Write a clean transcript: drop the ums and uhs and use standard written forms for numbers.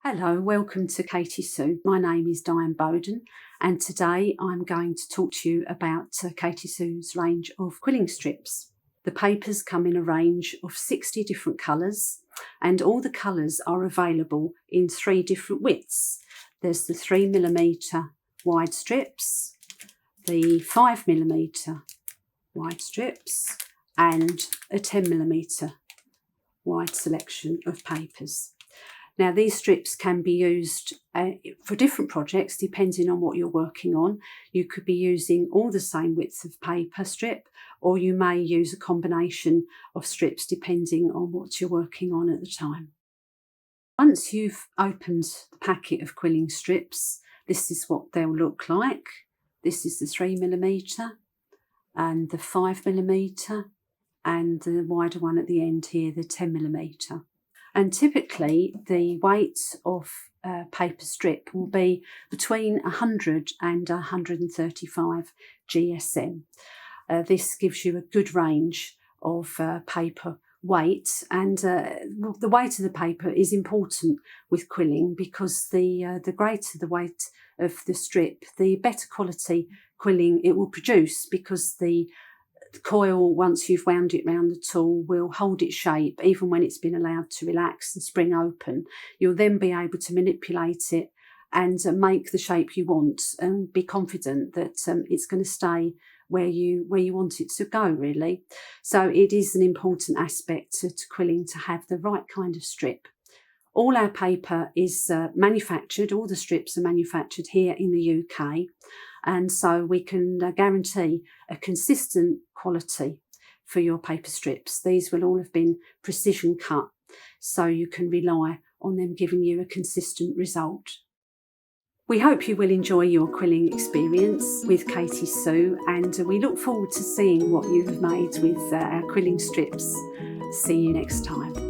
Hello, welcome to Katy Sue. My name is Diane Boden, and today I'm going to talk to you about Katy Sue's range of quilling strips. The papers come in a range of 60 different colours, and all the colours are available in 3 different widths. There's the 3mm wide strips, the 5mm wide strips, and a 10mm wide selection of papers. Now, these strips can be used for different projects depending on what you're working on. You could be using all the same width of paper strip, or you may use a combination of strips depending on what you're working on at the time. Once you've opened the packet of quilling strips, this is what they'll look like. This is the 3mm and the 5mm and the wider one at the end here, the 10mm. And typically the weight of a paper strip will be between 100 and 135 GSM. This gives you a good range of paper weight, and the weight of the paper is important with quilling because the greater the weight of the strip, the better quality quilling it will produce, because the coil, once you've wound it round the tool, will hold its shape even when it's been allowed to relax and spring open. You'll then be able to manipulate it and make the shape you want, and be confident that it's going to stay where you want it to go, really. So it is an important aspect to quilling to have the right kind of strip. All our paper is manufactured, all the strips are manufactured here in the UK, and so we can guarantee a consistent quality for your paper strips. These will all have been precision cut, so you can rely on them giving you a consistent result. We hope you will enjoy your quilling experience with Katy Sue, and we look forward to seeing what you have made with our quilling strips. See you next time.